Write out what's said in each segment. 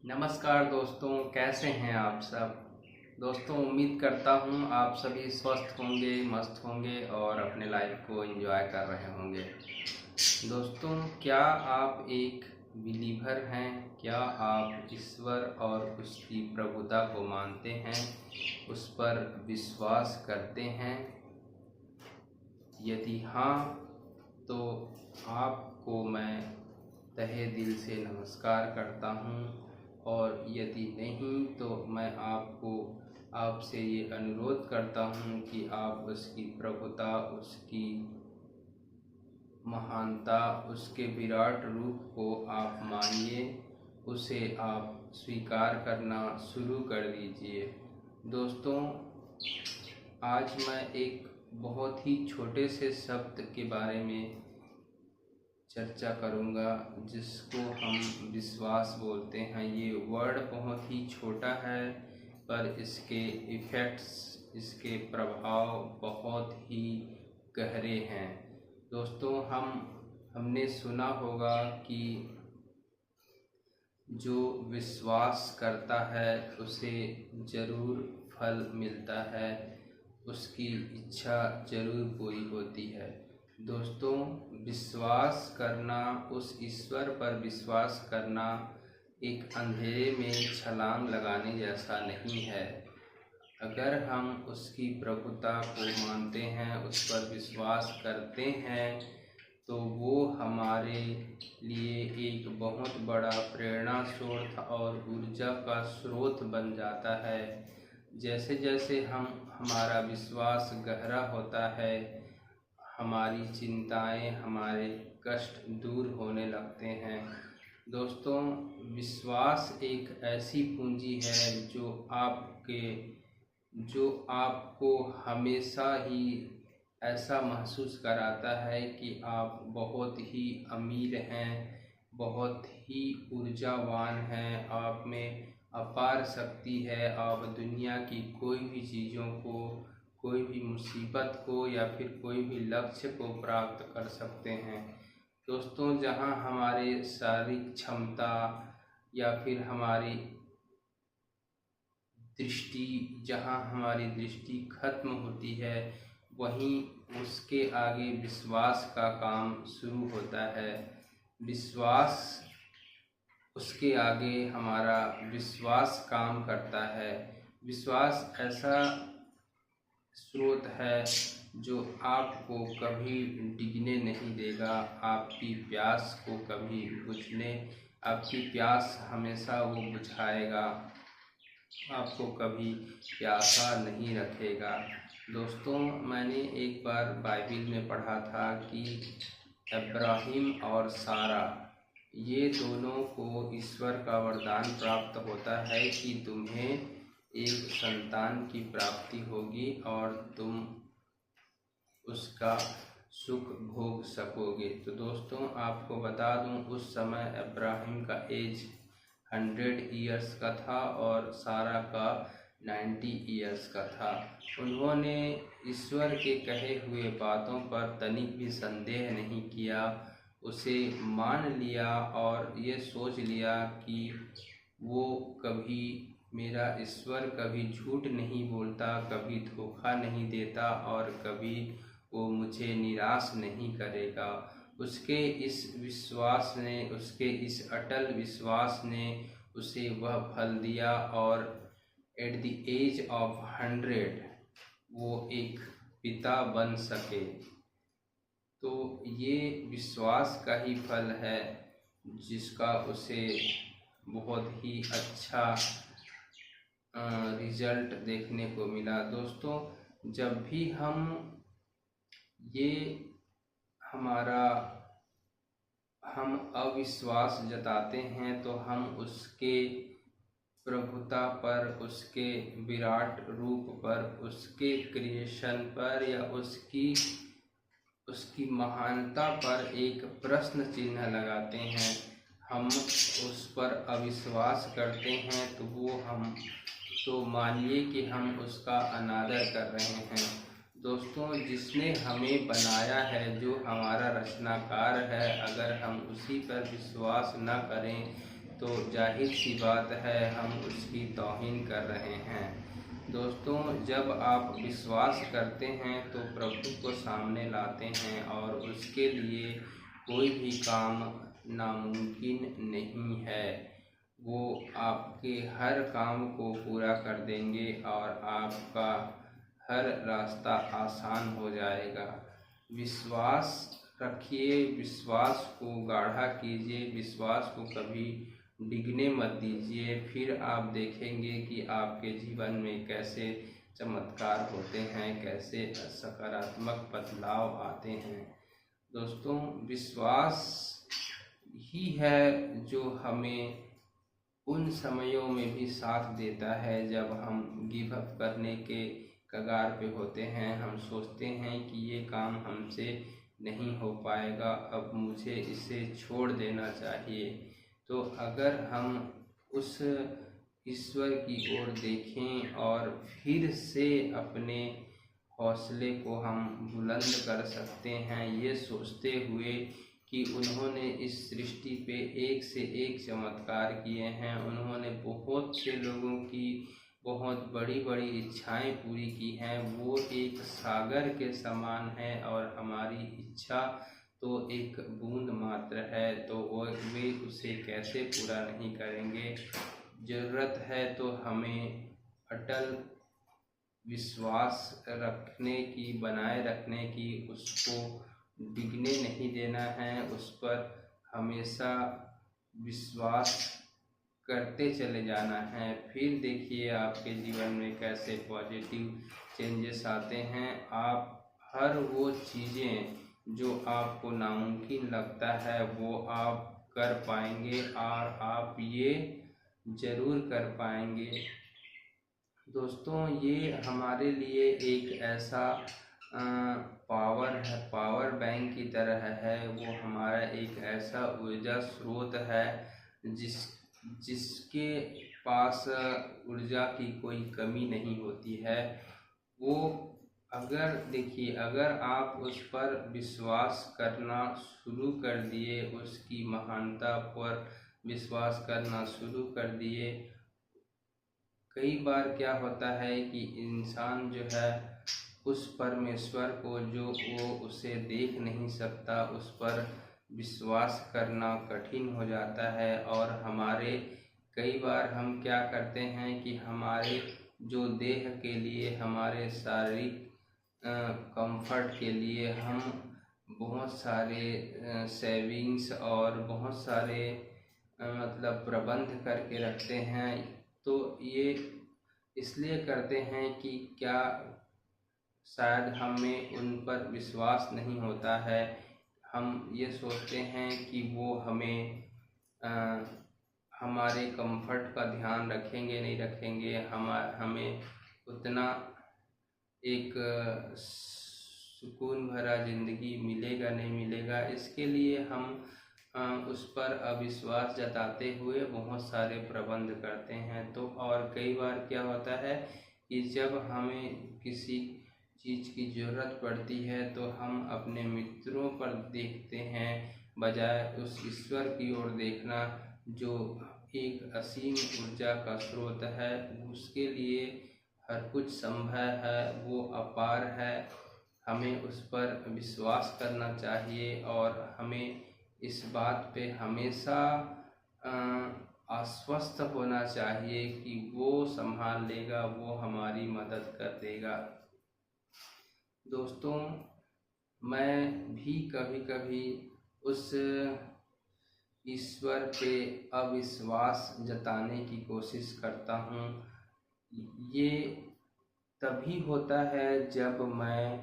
नमस्कार दोस्तों, कैसे हैं आप सब। दोस्तों, उम्मीद करता हूँ आप सभी स्वस्थ होंगे, मस्त होंगे और अपने लाइफ को एंजॉय कर रहे होंगे। दोस्तों, क्या आप एक बिलीवर हैं? क्या आप ईश्वर और उसकी प्रभुता को मानते हैं, उस पर विश्वास करते हैं? यदि हाँ, तो आपको मैं तहे दिल से नमस्कार करता हूँ, और यदि नहीं तो मैं आपसे ये अनुरोध करता हूँ कि आप उसकी प्रभुता, उसकी महानता, उसके विराट रूप को आप मानिए, उसे आप स्वीकार करना शुरू कर दीजिए। दोस्तों, आज मैं एक बहुत ही छोटे से शब्द के बारे में चर्चा करूँगा, जिसको हम विश्वास बोलते हैं। ये वर्ड बहुत ही छोटा है, पर इसके इफ़ेक्ट्स, इसके प्रभाव बहुत ही गहरे हैं। दोस्तों, हमने सुना होगा कि जो विश्वास करता है उसे ज़रूर फल मिलता है, उसकी इच्छा ज़रूर पूरी होती है। दोस्तों, विश्वास करना, उस ईश्वर पर विश्वास करना एक अंधेरे में छलांग लगाने जैसा नहीं है। अगर हम उसकी प्रभुता को मानते हैं, उस पर विश्वास करते हैं, तो वो हमारे लिए एक बहुत बड़ा प्रेरणा स्रोत और ऊर्जा का स्रोत बन जाता है। जैसे जैसे हमारा विश्वास गहरा होता है, हमारी चिंताएं, हमारे कष्ट दूर होने लगते हैं। दोस्तों, विश्वास एक ऐसी पूंजी है जो आपको हमेशा ही ऐसा महसूस कराता है कि आप बहुत ही अमीर हैं, बहुत ही ऊर्जावान हैं, आप में अपार शक्ति है। आप दुनिया की कोई भी चीज़ों को, कोई भी मुसीबत को या फिर कोई भी लक्ष्य को प्राप्त कर सकते हैं। दोस्तों, जहां हमारे शारीरिक क्षमता या फिर जहां हमारी दृष्टि खत्म होती है, वहीं उसके आगे विश्वास का काम शुरू होता है। विश्वास, उसके आगे हमारा विश्वास काम करता है। विश्वास ऐसा स्रोत है जो आपको कभी डिगने नहीं देगा, आपकी प्यास को कभी आपकी प्यास हमेशा वो बुझाएगा, आपको कभी प्यासा नहीं रखेगा। दोस्तों, मैंने एक बार बाइबिल में पढ़ा था कि अब्राहिम और सारा, ये दोनों को ईश्वर का वरदान प्राप्त होता है कि तुम्हें एक संतान की प्राप्ति होगी और तुम उसका सुख भोग सकोगे। तो दोस्तों, आपको बता दूं, उस समय अब्राहिम का एज 100 ईयर्स का था और सारा का 90 ईयर्स का था। उन्होंने ईश्वर के कहे हुए बातों पर तनिक भी संदेह नहीं किया, उसे मान लिया और ये सोच लिया कि वो कभी, मेरा ईश्वर कभी झूठ नहीं बोलता, कभी धोखा नहीं देता और कभी वो मुझे निराश नहीं करेगा। उसके इस अटल विश्वास ने उसे वह फल दिया और एट द एज ऑफ 100 वो एक पिता बन सके। तो ये विश्वास का ही फल है, जिसका उसे बहुत ही अच्छा रिजल्ट देखने को मिला। दोस्तों, जब भी हम अविश्वास जताते हैं, तो हम उसके प्रभुता पर, उसके विराट रूप पर, उसके क्रिएशन पर या उसकी महानता पर एक प्रश्न चिन्ह लगाते हैं। हम उस पर अविश्वास करते हैं, तो मानिए कि हम उसका अनादर कर रहे हैं। दोस्तों, जिसने हमें बनाया है, जो हमारा रचनाकार है, अगर हम उसी पर विश्वास न करें तो जाहिर सी बात है हम उसकी तौहीन कर रहे हैं। दोस्तों, जब आप विश्वास करते हैं तो प्रभु को सामने लाते हैं और उसके लिए कोई भी काम नामुमकिन नहीं है। वो आपके हर काम को पूरा कर देंगे और आपका हर रास्ता आसान हो जाएगा। विश्वास रखिए, विश्वास को गाढ़ा कीजिए, विश्वास को कभी डिगने मत दीजिए। फिर आप देखेंगे कि आपके जीवन में कैसे चमत्कार होते हैं, कैसे सकारात्मक बदलाव आते हैं। दोस्तों, विश्वास ही है जो हमें उन समयों में भी साथ देता है जब हम गिव अप करने के कगार पे होते हैं। हम सोचते हैं कि ये काम हमसे नहीं हो पाएगा, अब मुझे इसे छोड़ देना चाहिए। तो अगर हम उस ईश्वर की ओर देखें और फिर से अपने हौसले को हम बुलंद कर सकते हैं, ये सोचते हुए कि उन्होंने इस सृष्टि पे एक से एक चमत्कार किए हैं। उन्होंने बहुत से लोगों की बहुत बड़ी बड़ी इच्छाएं पूरी की हैं। वो एक सागर के समान है और हमारी इच्छा तो एक बूंद मात्र है, तो वे उसे कैसे पूरा नहीं करेंगे। ज़रूरत है तो हमें अटल विश्वास रखने की, बनाए रखने की, उसको डिगने नहीं देना है, उस पर हमेशा विश्वास करते चले जाना है। फिर देखिए आपके जीवन में कैसे पॉजिटिव चेंजेस आते हैं। आप हर वो चीज़ें जो आपको नामुमकिन लगता है वो आप कर पाएंगे और आप ये ज़रूर कर पाएंगे। दोस्तों, ये हमारे लिए एक ऐसा पावर है, पावर बैंक की तरह है। वो हमारा एक ऐसा ऊर्जा स्रोत है जिसके पास ऊर्जा की कोई कमी नहीं होती है। वो अगर देखिए, अगर आप उस पर विश्वास करना शुरू कर दिए, उसकी महानता पर विश्वास करना शुरू कर दिए, कई बार क्या होता है कि इंसान जो है उस परमेश्वर को, जो वो उसे देख नहीं सकता, उस पर विश्वास करना कठिन हो जाता है। और हमारे कई बार हम क्या करते हैं कि हमारे जो देह के लिए, हमारे शारीरिक कंफर्ट के लिए हम बहुत सारे सेविंग्स और बहुत सारे मतलब प्रबंध करके रखते हैं। तो ये इसलिए करते हैं कि क्या शायद हमें उन पर विश्वास नहीं होता है। हम ये सोचते हैं कि वो हमें हमारे कंफर्ट का ध्यान रखेंगे नहीं रखेंगे, हमें उतना एक सुकून भरा ज़िंदगी मिलेगा नहीं मिलेगा। इसके लिए हम उस पर अविश्वास जताते हुए बहुत सारे प्रबंध करते हैं। तो और कई बार क्या होता है कि जब हमें किसी चीज़ की ज़रूरत पड़ती है तो हम अपने मित्रों पर देखते हैं, बजाय उस ईश्वर की ओर देखना जो एक असीम ऊर्जा का स्रोत है। उसके लिए हर कुछ संभव है, वो अपार है। हमें उस पर विश्वास करना चाहिए और हमें इस बात पे हमेशा आश्वस्त होना चाहिए कि वो संभाल लेगा, वो हमारी मदद कर देगा। दोस्तों, मैं भी कभी कभी उस ईश्वर पे अविश्वास जताने की कोशिश करता हूँ। ये तभी होता है जब मैं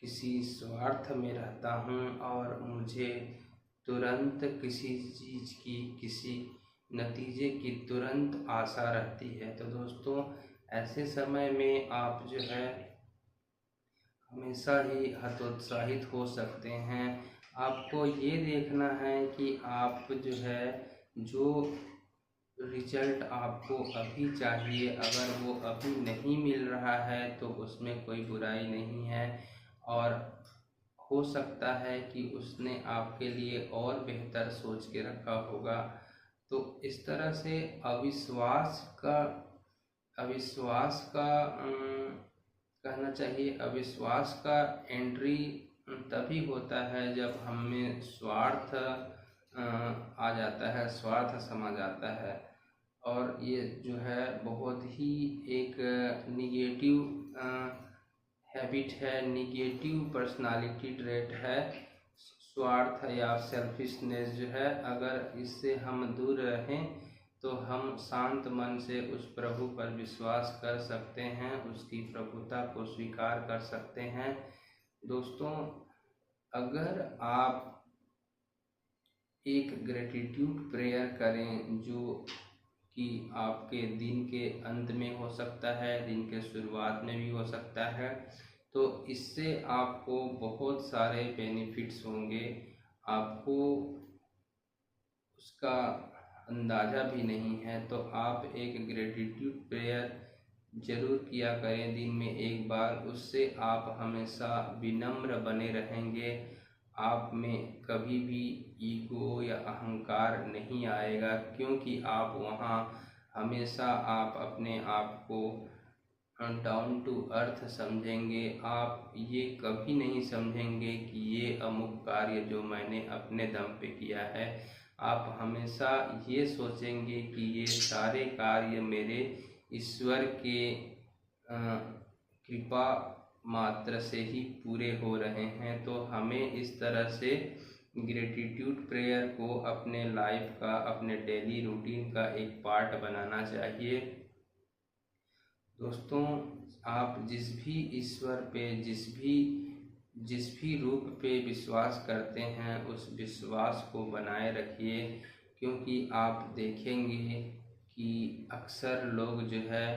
किसी स्वार्थ में रहता हूँ और मुझे तुरंत किसी चीज़ की, किसी नतीजे की तुरंत आशा रहती है। तो दोस्तों, ऐसे समय में आप जो है हमेशा ही हतोत्साहित हो सकते हैं। आपको ये देखना है कि आप जो है, जो रिजल्ट आपको अभी चाहिए, अगर वो अभी नहीं मिल रहा है तो उसमें कोई बुराई नहीं है। और हो सकता है कि उसने आपके लिए और बेहतर सोच के रखा होगा। तो इस तरह से अविश्वास का कहना चाहिए, अविश्वास का एंट्री तभी होता है जब हम में स्वार्थ आ जाता है, स्वार्थ समा जाता है। और ये जो है बहुत ही एक निगेटिव हैबिट है, निगेटिव पर्सनालिटी ट्रेट है। स्वार्थ या सेल्फिशनेस जो है, अगर इससे हम दूर रहें तो हम शांत मन से उस प्रभु पर विश्वास कर सकते हैं, उसकी प्रभुता को स्वीकार कर सकते हैं। दोस्तों, अगर आप एक ग्रेटिट्यूड प्रेयर करें जो कि आपके दिन के अंत में हो सकता है, दिन के शुरुआत में भी हो सकता है, तो इससे आपको बहुत सारे बेनिफिट्स होंगे, आपको उसका अंदाज़ा भी नहीं है। तो आप एक ग्रेटिट्यूड प्रेयर ज़रूर किया करें दिन में एक बार, उससे आप हमेशा विनम्र बने रहेंगे। आप में कभी भी ईगो या अहंकार नहीं आएगा, क्योंकि आप वहाँ हमेशा आप अपने आप को डाउन टू अर्थ समझेंगे। आप ये कभी नहीं समझेंगे कि ये अमुक कार्य जो मैंने अपने दम पे किया है। आप हमेशा ये सोचेंगे कि ये सारे कार्य मेरे ईश्वर के कृपा मात्र से ही पूरे हो रहे हैं। तो हमें इस तरह से ग्रेटिट्यूड प्रेयर को अपने लाइफ का, अपने डेली रूटीन का एक पार्ट बनाना चाहिए। दोस्तों, आप जिस भी ईश्वर पे, जिस भी रूप पे विश्वास करते हैं, उस विश्वास को बनाए रखिए, क्योंकि आप देखेंगे कि अक्सर लोग जो है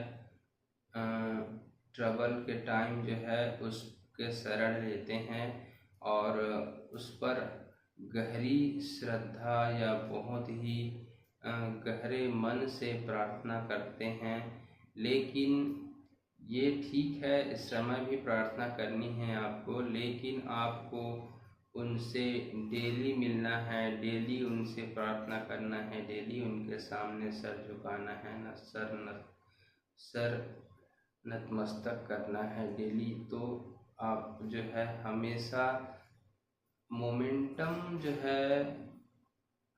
ट्रबल के टाइम जो है उसके शरण लेते हैं और उस पर गहरी श्रद्धा या बहुत ही गहरे मन से प्रार्थना करते हैं। लेकिन ये ठीक है, इस समय भी प्रार्थना करनी है आपको, लेकिन आपको उनसे डेली मिलना है, डेली उनसे प्रार्थना करना है, डेली उनके सामने सर झुकाना है, सर नतमस्तक करना है डेली। तो आप जो है हमेशा मोमेंटम जो है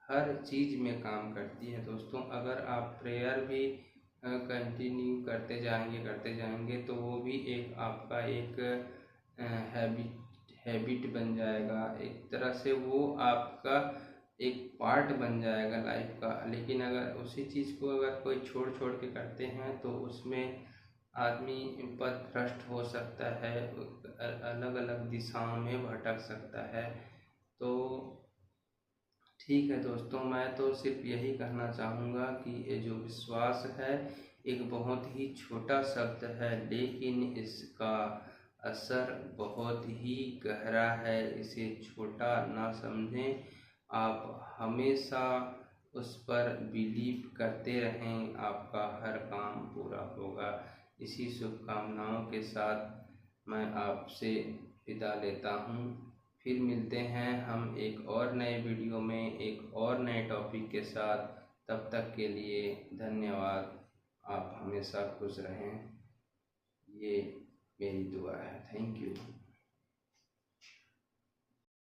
हर चीज़ में काम करती है। दोस्तों, अगर आप प्रेयर भी कंटिन्यू करते जाएंगे तो वो भी एक आपका एक हैबिट बन जाएगा, एक तरह से वो आपका एक पार्ट बन जाएगा लाइफ का। लेकिन अगर उसी चीज़ को अगर कोई छोड़ के करते हैं तो उसमें आदमी पथभ्रष्ट हो सकता है, अलग अलग दिशाओं में भटक सकता है। तो ठीक है दोस्तों, मैं तो सिर्फ यही कहना चाहूँगा कि ये जो विश्वास है एक बहुत ही छोटा शब्द है, लेकिन इसका असर बहुत ही गहरा है। इसे छोटा ना समझें, आप हमेशा उस पर बिलीव करते रहें, आपका हर काम पूरा होगा। इसी शुभकामनाओं के साथ मैं आपसे विदा लेता हूँ। फिर मिलते हैं हम एक और नए वीडियो में, एक और नए टॉपिक के साथ। तब तक के लिए धन्यवाद। आप हमेशा खुश रहें, ये मेरी दुआ है। Thank you.